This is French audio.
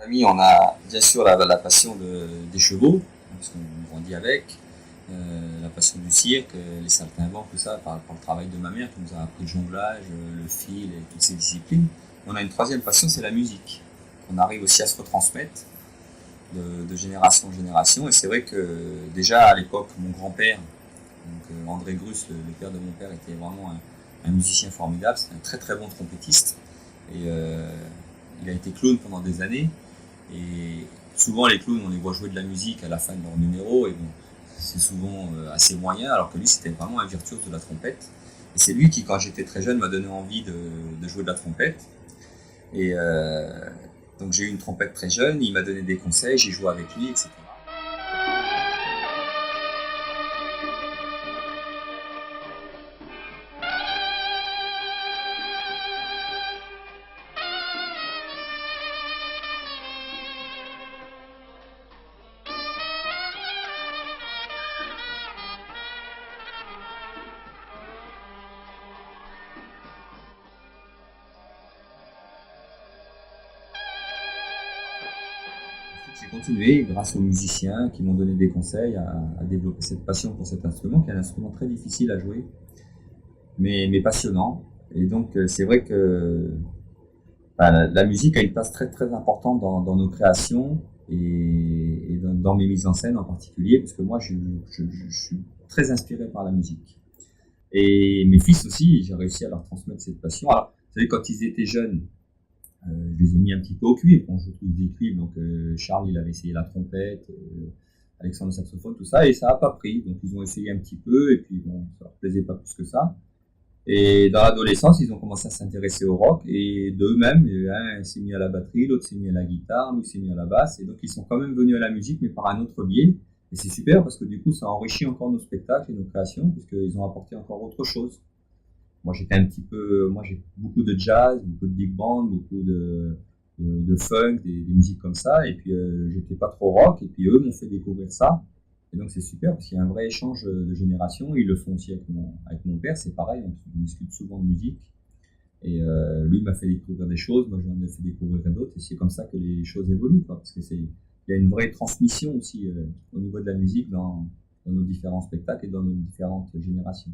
famille, on a bien sûr la passion des chevaux, parce qu'on grandit avec, la passion du cirque, les saltimbanques, tout ça, par le travail de ma mère qui nous a appris le jonglage, le fil et toutes ces disciplines. On a une troisième passion, c'est la musique. On arrive aussi à se retransmettre de génération en génération. Et c'est vrai que déjà à l'époque, mon grand-père, donc André Grus, le père de mon père, était vraiment un musicien formidable. C'était un très très bon trompettiste. Et il a été clown pendant des années. Et souvent les clowns, on les voit jouer de la musique à la fin de leur numéro. Et bon, c'est souvent assez moyen, alors que lui, c'était vraiment un virtuose de la trompette. Et c'est lui qui, quand j'étais très jeune, m'a donné envie de jouer de la trompette. Et donc j'ai eu une trompette très jeune, il m'a donné des conseils, j'ai joué avec lui, etc. Ensuite, j'ai continué grâce aux musiciens qui m'ont donné des conseils à développer cette passion pour cet instrument, qui est un instrument très difficile à jouer, mais passionnant. Et donc c'est vrai que la musique a une place très très importante dans nos créations et dans mes mises en scène en particulier, parce que moi je suis très inspiré par la musique. Et mes fils aussi, j'ai réussi à leur transmettre cette passion. Alors, vous savez, quand ils étaient jeunes, je les ai mis un petit peu au cuivre. On joue tous des cuivres, donc Charles il avait essayé la trompette, Alexandre le saxophone, tout ça, et ça n'a pas pris. Donc ils ont essayé un petit peu, et puis bon, ça leur plaisait pas plus que ça. Et dans l'adolescence, ils ont commencé à s'intéresser au rock, et d'eux-mêmes, un s'est mis à la batterie, l'autre s'est mis à la guitare, l'autre s'est mis à la basse, et donc ils sont quand même venus à la musique, mais par un autre biais. Et c'est super parce que du coup, ça enrichit encore nos spectacles et nos créations, puisqu'ils ont apporté encore autre chose. Moi, moi, j'ai beaucoup de jazz, beaucoup de big band, beaucoup de funk, des musiques comme ça. Et puis, j'étais pas trop rock. Et puis, eux m'ont fait découvrir ça. Et donc, c'est super parce qu'il y a un vrai échange de génération. Ils le font aussi avec mon père. C'est pareil, on discute souvent de musique. Et lui m'a fait découvrir des choses. Moi, j'en ai fait découvrir d'autres. Et c'est comme ça que les choses évoluent, quoi. Parce que il y a une vraie transmission aussi au niveau de la musique dans nos différents spectacles et dans nos différentes générations.